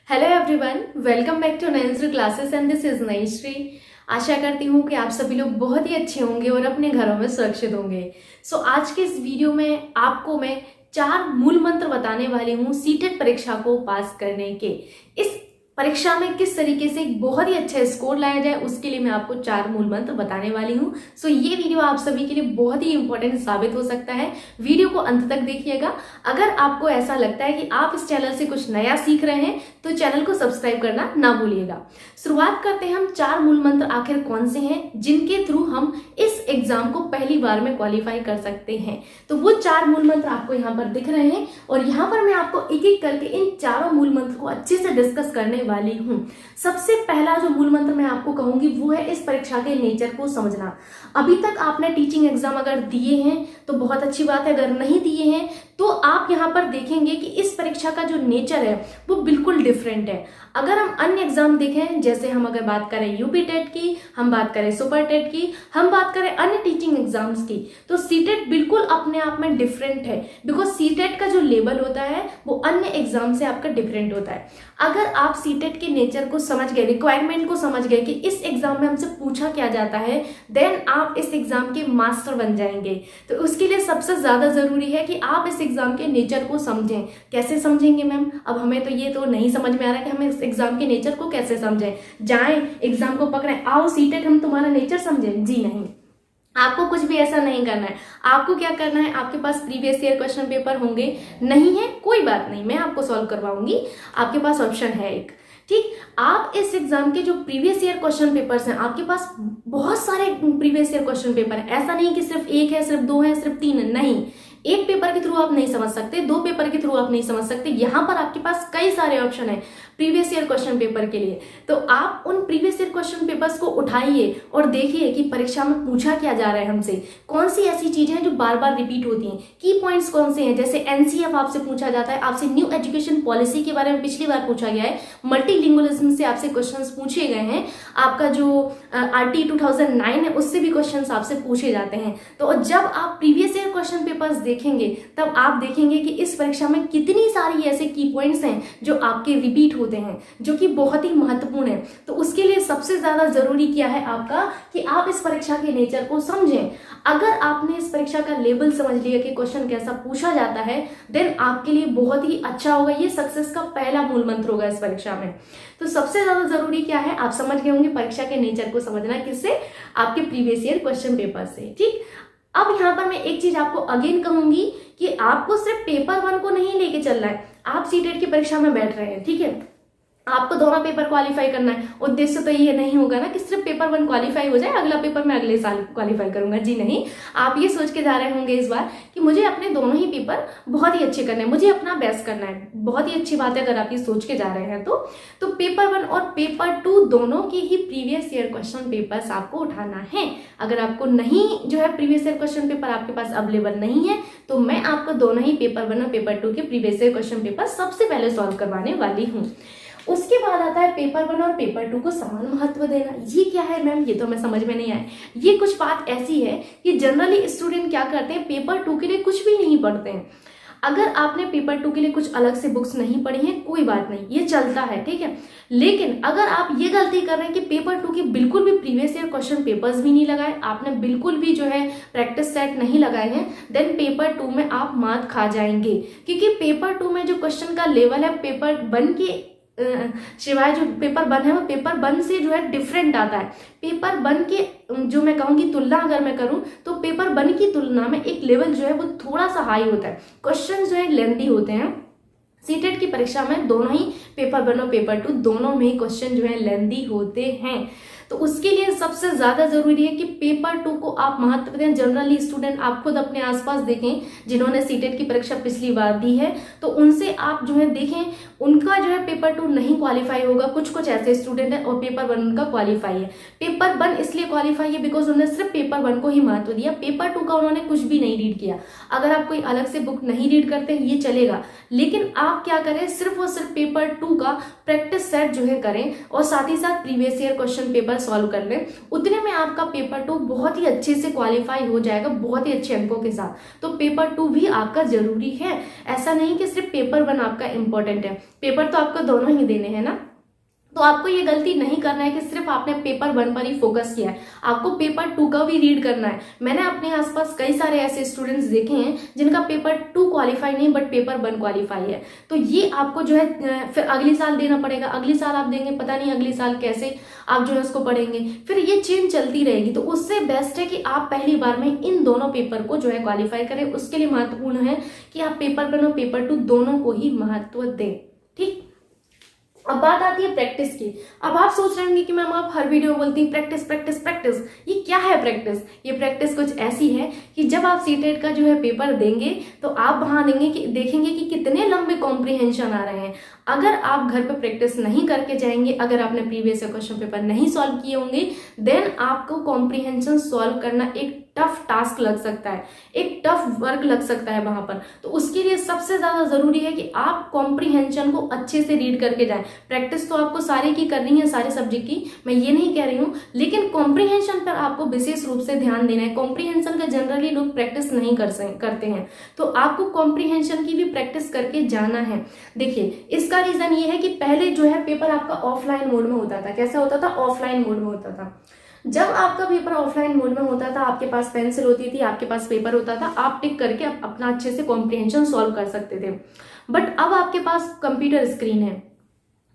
Hello everyone, welcome back to Nayanshree classes and this is Nayanshree. आशा करती हूँ कि आप सभी लोग बहुत ही अच्छे होंगे और अपने घरों में सुरक्षित होंगे। आज के इस वीडियो में आपको मैं 4 मूल मंत्र बताने वाली हूँ सीटेट परीक्षा को पास करने के। इस परीक्षा में किस तरीके से एक बहुत ही अच्छा स्कोर लाया जाए उसके लिए मैं आपको 4 मूल मंत्र बताने वाली हूँ। ये वीडियो आप सभी के लिए बहुत ही इंपॉर्टेंट साबित हो सकता है। वीडियो को अंत तक देखिएगा। अगर आपको ऐसा लगता है कि आप इस चैनल से कुछ नया सीख रहे हैं तो चैनल को सब्सक्राइब करना ना भूलिएगा। शुरुआत करते हैं हम 4 मूल मंत्र आखिर कौन से हैं जिनके थ्रू हम इस एग्जाम को पहली बार में क्वालिफाई कर सकते हैं। तो वो 4 मूल मंत्र आपको यहाँ पर दिख रहे हैं और यहाँ पर मैं आपको एक एक करके इन चारों मूल मंत्र को अच्छे से डिस्कस करने वाली हूँ। सबसे पहला जो मूल मंत्र मैं आपको कहूंगी वो है इस परीक्षा के नेचर को समझना। अभी तक आपने टीचिंग एग्जाम अगर दिए हैं तो बहुत अच्छी बात है, अगर नहीं दिए हैं तो आप यहाँ पर देखेंगे कि इस परीक्षा का जो नेचर है वो बिल्कुल डिफरेंट है। अगर हम अन्य एग्जाम देखें, जैसे हम अगर बात करें यूपी टेट की, हम बात करें सुपर टेट की, हम बात करें अन्य टीचिंग एग्जाम्स की, तो सीटेट बिल्कुल अपने आप में डिफरेंट है। बिकॉज सीटेट का जो लेवल होता है वो अन्य एग्जाम से आपका डिफरेंट होता है। अगर आप सीटेट के नेचर को समझ गए, रिक्वायरमेंट को समझ गए कि इस एग्जाम में हमसे पूछा क्या जाता है, देन आप इस एग्जाम के मास्टर बन जाएंगे। तो उसके लिए सबसे ज्यादा जरूरी है कि आप इस एग्जाम के नेचर को समझें। कैसे समझेंगे मैम? अब हमें तो ये तो नहीं समझ में आ रहा है कि हमें इस एग्जाम के नेचर को कैसे समझें। जाएं एग्जाम को पकड़ें, आओ सीटेट हम तुम्हारा नेचर समझें? जी नहीं, आपको कुछ भी ऐसा नहीं करना है। आपको क्या करना है, आपके पास प्रीवियस ईयर क्वेश्चन पेपर होंगे, नहीं है कोई बात नहीं, मैं आपको सॉल्व करवाऊंगी। आपके पास ऑप्शन है एक, ठीक। आप इस एग्जाम के जो प्रीवियस ईयर क्वेश्चन पेपर्स हैं, आपके पास बहुत सारे प्रीवियस ईयर क्वेश्चन पेपर है। ऐसा नहीं कि सिर्फ एक है, सिर्फ 2 है, सिर्फ 3 है, नहीं। एक पेपर के थ्रू आप नहीं समझ सकते, 2 पेपर के थ्रू आप नहीं समझ सकते। यहाँ पर आपके पास कई सारे ऑप्शन है प्रीवियस ईयर क्वेश्चन पेपर के लिए। तो आप उन प्रीवियस ईयर क्वेश्चन पेपर्स को उठाइए और देखिए कि परीक्षा में पूछा क्या जा रहा है हमसे, कौन सी ऐसी चीजें हैं जो बार बार रिपीट होती हैं, की पॉइंट्स कौन से हैं। जैसे एनसीएफ आपसे पूछा जाता है, आपसे न्यू एजुकेशन पॉलिसी के बारे में पिछली बार पूछा गया है, मल्टीलिंगुअलिज्म से आपसे क्वेश्चंस पूछे गए हैं, आपका जो आरटी 2009 है उससे भी क्वेश्चंस आपसे पूछे जाते हैं। तो जब आप प्रीवियस ईयर क्वेश्चन पेपर्स देखेंगे तब आप देखेंगे कि इस परीक्षा में कितनी सारी ऐसे की पॉइंट्स हैं जो आपके रिपीट होते हैं, जो कि बहुत ही महत्वपूर्ण है। तो उसके लिए सबसे ज्यादा जरूरी क्या है आपका कि आप इस परीक्षा के नेचर को समझें। अगर आपने इस परीक्षा का लेवल समझ लिया कि क्वेश्चन कैसा पूछा जाता है, देन आपके लिए बहुत ही अच्छा होगा। ये सक्सेस का पहला मूल मंत्र होगा इस परीक्षा में। तो सबसे ज्यादा जरूरी क्या है, आप समझ गए होंगे परीक्षा के नेचर को समझना किससे, आपके प्रीवियस ईयर क्वेश्चन पेपर से, ठीक। अब यहाँ पर मैं एक चीज आपको अगेन कहूंगी कि आपको सिर्फ पेपर 1 को नहीं लेके चलना है। आप सीटेट की परीक्षा में बैठ रहे हैं, ठीक है, आपको दोनों पेपर क्वालिफाई करना है। उद्देश्य तो ये नहीं होगा ना कि सिर्फ पेपर 1 क्वालिफाई हो जाए, अगला पेपर मैं अगले साल क्वालिफाई करूंगा। जी नहीं, आप ये सोच के जा रहे होंगे इस बार कि मुझे अपने दोनों ही पेपर बहुत ही अच्छे करने हैं, मुझे अपना बेस्ट करना है। बहुत ही अच्छी बात है अगर आप ये सोच के जा रहे हैं तो पेपर 1 और पेपर 2 दोनों के ही प्रीवियस ईयर क्वेश्चन पेपर्स आपको उठाना है। अगर आपको नहीं जो है प्रीवियस ईयर क्वेश्चन पेपर आपके पास अवेलेबल नहीं है तो मैं आपको दोनों ही पेपर 1 और पेपर 2 के प्रीवियस ईयर क्वेश्चन पेपर सबसे पहले सॉल्व करवाने वाली हूँ। उसके बाद आता है पेपर 1 और पेपर 2 को समान महत्व देना। ये क्या है मैम, ये तो हमें समझ में नहीं आया। ये कुछ बात ऐसी है कि जनरली स्टूडेंट क्या करते हैं, पेपर 2 के लिए कुछ भी नहीं पढ़ते हैं। अगर आपने पेपर 2 के लिए कुछ अलग से बुक्स नहीं पढ़ी हैं कोई बात नहीं, ये चलता है, ठीक है। लेकिन अगर आप ये गलती कर रहे हैं कि पेपर 2 के बिल्कुल भी प्रीवियस ईयर क्वेश्चन पेपर्स भी नहीं लगाए, आपने बिल्कुल भी जो है प्रैक्टिस सेट नहीं लगाए हैं, देन पेपर 2 में आप मात खा जाएंगे। क्योंकि पेपर 2 में जो क्वेश्चन का लेवल है पेपर 1 के सिवाय जो पेपर 1 है वो पेपर 1 से जो है डिफरेंट आता है। पेपर 1 के जो मैं कहूंगी तुलना अगर मैं करूं तो पेपर 1 की तुलना में एक लेवल जो है वो थोड़ा सा हाई होता है, क्वेश्चन जो है लेंथी होते हैं। सीटेट की परीक्षा में दोनों ही पेपर 1 और पेपर 2 दोनों में क्वेश्चन जो है लेंथी होते हैं। तो उसके लिए सबसे ज्यादा जरूरी है कि पेपर 2 को आप महत्व दें। जनरली स्टूडेंट आप खुद अपने आसपास देखें जिन्होंने सीटेट की परीक्षा पिछली बार दी है तो उनसे आप जो है देखें, उनका जो है पेपर 2 नहीं क्वालिफाई होगा। कुछ कुछ ऐसे स्टूडेंट है और पेपर 1 उनका क्वालिफाई है। पेपर 1 इसलिए क्वालिफाई है बिकॉज उन्होंने सिर्फ पेपर 1 को ही महत्व दिया, पेपर 2 का उन्होंने कुछ भी नहीं रीड किया। अगर आप कोई अलग से बुक नहीं रीड करते ये चलेगा, लेकिन आप क्या करें, सिर्फ और सिर्फ पेपर 2 का प्रैक्टिस सेट जो है करें और साथ ही साथ previous year question paper solve कर लें, उतने में आपका पेपर 2 बहुत ही अच्छे से क्वालिफाई हो जाएगा, बहुत ही अच्छे अंकों के साथ। तो पेपर 2 भी आपका जरूरी है, ऐसा नहीं कि सिर्फ पेपर 1 आपका इंपॉर्टेंट है। पेपर तो आपको दोनों ही देने हैं ना, तो आपको ये गलती नहीं करना है कि सिर्फ आपने पेपर 1 पर ही फोकस किया है, आपको पेपर 2 का भी रीड करना है। मैंने अपने आसपास कई सारे ऐसे स्टूडेंट्स देखे हैं जिनका पेपर 2 क्वालिफाई नहीं बट पेपर 1 क्वालिफाई है। तो ये आपको जो है फिर अगली साल देना पड़ेगा, अगली साल आप देंगे, पता नहीं अगली साल कैसे आप जो है उसको पढ़ेंगे, फिर ये चेंज चलती रहेगी। तो उससे बेस्ट है कि आप पहली बार में इन दोनों पेपर को जो है क्वालिफाई करें। उसके लिए महत्वपूर्ण है कि आप पेपर 1 और पेपर 2 दोनों को ही महत्व दें। ठीक, अब बात आती है प्रैक्टिस की। अब आप सोच रहे होंगे कि मैम आप हर वीडियो में बोलती हैं प्रैक्टिस प्रैक्टिस प्रैक्टिस, ये क्या है प्रैक्टिस? ये प्रैक्टिस कुछ ऐसी है कि जब आप सीटेट का जो है पेपर देंगे तो आप वहां देखेंगे कि कितने लंबे कॉम्प्रिहेंशन आ रहे हैं। अगर आप घर पे प्रैक्टिस नहीं करके जाएंगे, अगर आपने प्रीवियस क्वेश्चन पेपर नहीं सॉल्व किए होंगे, देन आपको कॉम्प्रिहेंशन सॉल्व करना एक टफ टास्क लग सकता है, एक टफ वर्क लग सकता है वहां पर। तो उसके लिए सबसे ज्यादा जरूरी है कि आप कॉम्प्रिहेंशन को अच्छे से रीड करके जाएं। प्रैक्टिस तो आपको सारे की करनी है, सारे सब्जेक्ट की, मैं ये नहीं कह रही हूँ, लेकिन कॉम्प्रिहेंशन पर आपको विशेष रूप से ध्यान देना है। कॉम्प्रिहेंशन का जनरली लोग प्रैक्टिस नहीं करते हैं, तो आपको कॉम्प्रिहेंशन की भी प्रैक्टिस करके जाना है। देखिए, इसका रीजन ये है कि पहले जो है पेपर आपका ऑफलाइन मोड में होता था। कैसा होता था? ऑफलाइन मोड में होता था। जब आपका पेपर ऑफलाइन मोड में होता था, आपके पास पेंसिल होती थी, आपके पास पेपर होता था, आप टिक करके अपना अच्छे से कॉम्प्रिहेंशन सॉल्व कर सकते थे। बट अब आपके पास कंप्यूटर स्क्रीन है।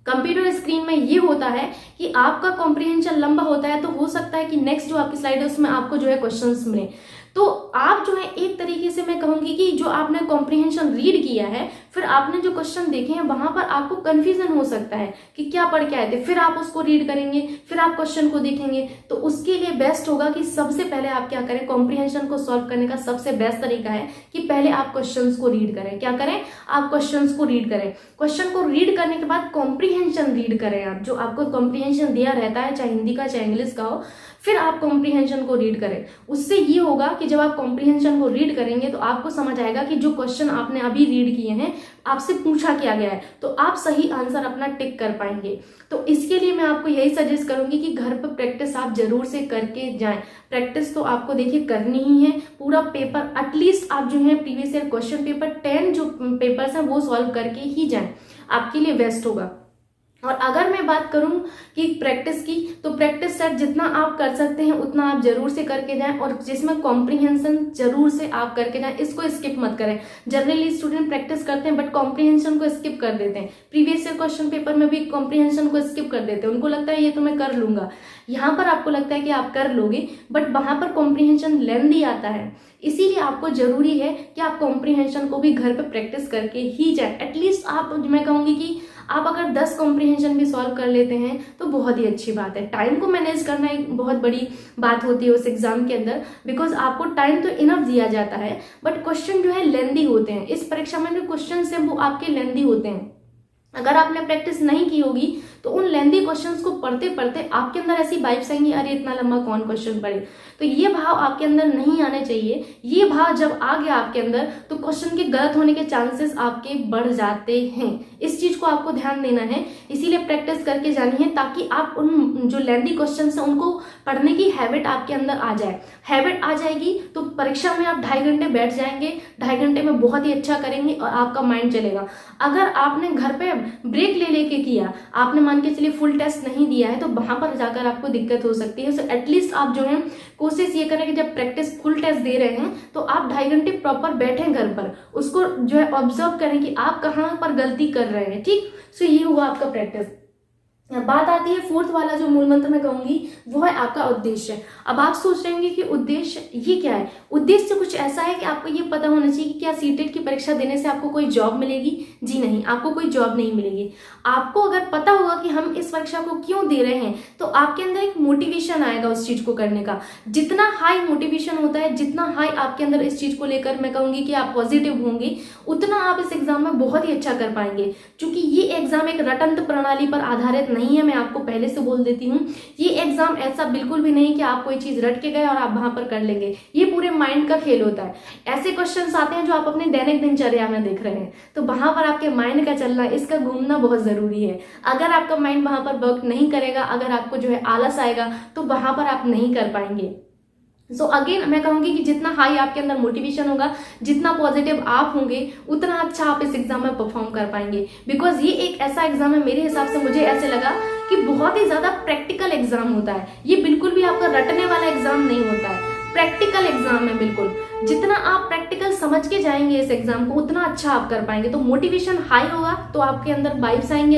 कंप्यूटर स्क्रीन में ये होता है कि आपका कॉम्प्रिहेंशन लंबा होता है, तो हो सकता है कि नेक्स्ट जो आपकी स्लाइड है उसमें आपको जो है क्वेश्चंस मिले। तो आप जो है एक तरीके से मैं कहूंगी कि जो आपने कॉम्प्रिहेंशन रीड किया है, फिर आपने जो क्वेश्चन देखे हैं वहां पर आपको कंफ्यूजन हो सकता है कि क्या पढ़ के आए थे, फिर आप उसको रीड करेंगे, फिर आप क्वेश्चन को देखेंगे। तो उसके लिए बेस्ट होगा कि सबसे पहले आप क्या करें, कॉम्प्रिहेंशन को सॉल्व करने का सबसे बेस्ट तरीका है कि पहले आप क्वेश्चंस को रीड करें। क्या करें? आप क्वेश्चंस को रीड करें। क्वेश्चन को रीड करने के बाद कॉम्प्रिहेंशन रीड करें। आप जो आपको कॉम्प्रिहेंशन दिया रहता है, चाहे हिंदी का चाहे इंग्लिश का हो, फिर आप कॉम्प्रिहेंशन को रीड करें। उससे ये होगा कि जब आप कॉम्प्रिहेंशन को रीड करेंगे तो आपको समझ आएगा कि जो क्वेश्चन आपने अभी रीड किए हैं, आपसे पूछा क्या गया है, तो आप सही आंसर अपना टिक कर पाएंगे। तो इसके लिए मैं आपको यही सजेस्ट करूंगी कि घर पर प्रैक्टिस आप जरूर से करके जाएं। प्रैक्टिस तो आपको देखिए करनी ही है। पूरा पेपर एटलीस्ट आप जो है प्रीवियस ईयर क्वेश्चन पेपर 10 जो पेपर्स हैं वो सॉल्व करके ही जाएं, आपके लिए बेस्ट होगा। और अगर मैं बात करूं कि प्रैक्टिस की, तो प्रैक्टिस सेट जितना आप कर सकते हैं उतना आप जरूर से करके जाएं, और जिसमें कॉम्प्रिहेंशन जरूर से आप करके जाएं, इसको स्किप मत करें। जनरली स्टूडेंट प्रैक्टिस करते हैं बट कॉम्प्रिहेंशन को स्किप कर देते हैं। प्रीवियस ईयर क्वेश्चन पेपर में भी कॉम्प्रिहेंशन को स्किप कर देते हैं, उनको लगता है ये तो मैं कर लूंगा। यहाँ पर आपको लगता है कि आप कर लोगे, बट वहां पर कॉम्प्रिहेंशन लेंथी आता है। इसीलिए आपको जरूरी है कि आप कॉम्प्रिहेंशन को भी घर पे प्रैक्टिस करके ही जाए। एटलीस्ट आप, मैं कहूंगी कि आप अगर 10 कॉम्प्रिहेंशन भी सॉल्व कर लेते हैं तो बहुत ही अच्छी बात है। टाइम को मैनेज करना एक बहुत बड़ी बात होती है उस एग्जाम के अंदर, बिकॉज आपको टाइम तो इनफ दिया जाता है, बट क्वेश्चन जो है लेंदी होते हैं। इस परीक्षा में जो क्वेश्चन है वो आपके लेंदी होते हैं। अगर आपने प्रैक्टिस नहीं की होगी तो उन लेंदी क्वेश्चंस को पढ़ते पढ़ते आपके अंदर ऐसी वाइब्स आएंगी, अरे इतना लंबा कौन क्वेश्चन पढ़े। तो ये भाव आपके अंदर नहीं आने चाहिए। ये भाव जब आ गया आपके अंदर तो क्वेश्चन के गलत होने के चांसेस आपके बढ़ जाते हैं। इस चीज को आपको ध्यान देना है, इसीलिए प्रैक्टिस करके जानी है ताकि आप उन जो लेंदी क्वेश्चन है उनको पढ़ने की हैबिट आपके अंदर आ जाए। हैबिट आ जाएगी तो परीक्षा में आप 2.5 घंटे बैठ जाएंगे, 2.5 घंटे में बहुत ही अच्छा करेंगे और आपका माइंड चलेगा। अगर आपने घर पे ब्रेक ले लेके किया, आपने मान के चलिए फुल टेस्ट नहीं दिया है, तो वहां पर जाकर आपको दिक्कत हो सकती है। सो एटलीस्ट आप जो है कोशिश ये करें कि जब प्रैक्टिस फुल टेस्ट दे रहे हैं तो आप 2.5 घंटे प्रॉपर बैठें घर पर, उसको जो है ऑब्जर्व करें कि आप कहाँ पर गलती कर रहे हैं। ठीक, सो ये हुआ आपका प्रैक्टिस। बात आती है फोर्थ वाला जो मूल मंत्र मैं कहूंगी वो है आपका उद्देश्य। अब आप सोच रहे होंगे कि उद्देश्य ये क्या है। उद्देश्य कुछ ऐसा है कि आपको ये पता होना चाहिए कि क्या सीटेट की परीक्षा देने से आपको कोई जॉब मिलेगी। जी नहीं, आपको कोई जॉब नहीं मिलेगी। आपको अगर पता होगा कि हम इस परीक्षा को क्यों दे रहे हैं तो आपके अंदर एक मोटिवेशन आएगा उस चीज को करने का। जितना हाई मोटिवेशन होता है, जितना हाई आपके अंदर इस चीज को लेकर मैं कहूंगी कि आप पॉजिटिव होंगे, उतना आप इस एग्जाम में बहुत ही अच्छा कर पाएंगे। क्योंकि ये एग्जाम एक रटंत प्रणाली पर आधारित नहीं है, मैं आपको पहले से बोल देती हूँ। ये एग्जाम ऐसा बिल्कुल भी नहीं कि आप कोई चीज रट के गए और आप वहां पर कर लेंगे। ये पूरे माइंड का खेल होता है। ऐसे क्वेश्चंस आते हैं जो आप अपने दैनिक दिनचर्या में देख रहे हैं, तो वहां पर आपके माइंड का चलना, इसका घूमना बहुत जरूरी है। अगर आपका माइंड वहां पर वर्क नहीं करेगा, अगर आपको जो है आलस आएगा, तो वहां पर आप नहीं कर पाएंगे। सो अगेन मैं कहूंगी कि जितना हाई आपके अंदर मोटिवेशन होगा, जितना पॉजिटिव आप होंगे, उतना अच्छा आप इस एग्जाम में परफॉर्म कर पाएंगे। बिकॉज ये एक ऐसा एग्जाम है, मेरे हिसाब से मुझे ऐसे लगा कि बहुत ही ज्यादा प्रैक्टिकल एग्जाम होता है। ये बिल्कुल भी आपका रटने वाला एग्जाम नहीं होता है, प्रैक्टिकल एग्जाम है बिल्कुल। जितना आप प्रैक्टिकल समझ के जाएंगे इस एग्जाम को, उतना अच्छा आप कर पाएंगे। तो मोटिवेशन हाई होगा तो आपके अंदर वाइब्स आएंगी,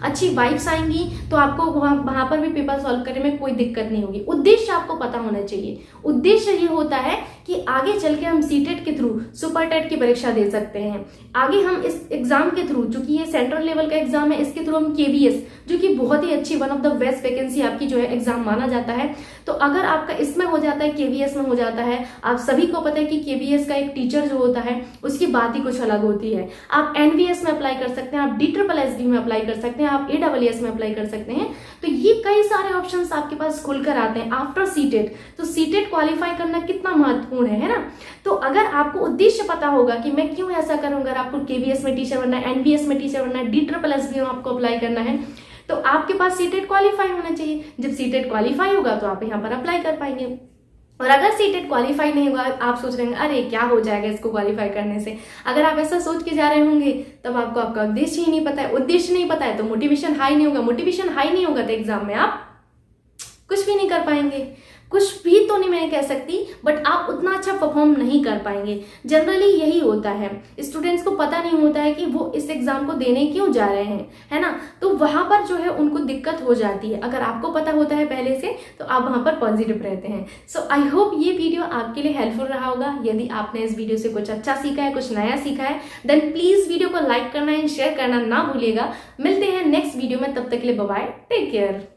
अच्छी वाइब्स आएंगी, तो आपको वहां पर भी पेपर सॉल्व करने में कोई दिक्कत नहीं होगी। उद्देश्य आपको पता होना चाहिए। उद्देश्य ये होता है कि आगे चल के हम सीटेट के थ्रू सुपर टेट की परीक्षा दे सकते हैं। आगे हम इस एग्जाम के थ्रू, जो कि ये सेंट्रल लेवल का एग्जाम है, इसके थ्रू हम केवीएस, जो कि बहुत ही अच्छी, one of the best vacancy आपकी जो है एग्जाम माना जाता है। तो अगर आपका इसमें हो जाता है, केवीएस में हो जाता है, आप सभी को पता है कि केवीएस का एक टीचर जो होता है उसकी बात ही कुछ अलग होती है। आप एनवीएस में अप्लाई कर सकते हैं, आप DSSB में अप्लाई कर सकते हैं, आप ASS में अप्लाई कर सकते हैं। तो ये कई सारे ऑप्शंस आपके पास खुलकर आते हैं आफ्टर सीटेट। तो सीटेट क्वालिफाई करना कितना महत्वपूर्ण है ना। तो अगर आपको उद्देश्य पता होगा कि मैं क्यों ऐसा करूं, अगर आपको केवीएस में टीचर बनना है, एनवीएस में टीचर बनना है, DSSB में आपको अप्लाई करना है, तो आपके पास सीटेट क्वालिफाई होना चाहिए। जब सीटेट क्वालिफाई होगा तो आप यहाँ पर अप्लाई कर पाएंगे। और अगर सीटेट क्वालिफाई नहीं हुआ, आप सोच रहे हैं अरे क्या हो जाएगा इसको क्वालिफाई करने से, अगर आप ऐसा सोच के जा रहे होंगे, तब आपको आपका उद्देश्य ही नहीं पता है। उद्देश्य नहीं पता है तो मोटिवेशन हाई नहीं होगा। मोटिवेशन हाई नहीं होगा तो एग्जाम में आप कुछ भी नहीं कर पाएंगे। कुछ भी तो नहीं मैं कह सकती, बट आप उतना अच्छा परफॉर्म नहीं कर पाएंगे। जनरली यही होता है, स्टूडेंट्स को पता नहीं होता है कि वो इस एग्जाम को देने क्यों जा रहे हैं, है ना। तो वहां पर जो है उनको दिक्कत हो जाती है। अगर आपको पता होता है पहले से, तो आप वहां पर पॉजिटिव रहते हैं। सो आई होप ये वीडियो आपके लिए हेल्पफुल रहा होगा। यदि आपने इस वीडियो से कुछ अच्छा सीखा है, कुछ नया सीखा है, देन प्लीज वीडियो को लाइक करना एंड शेयर करना ना भूलिएगा। मिलते हैं नेक्स्ट वीडियो में, तब तक के लिए बाय बाय, टेक केयर।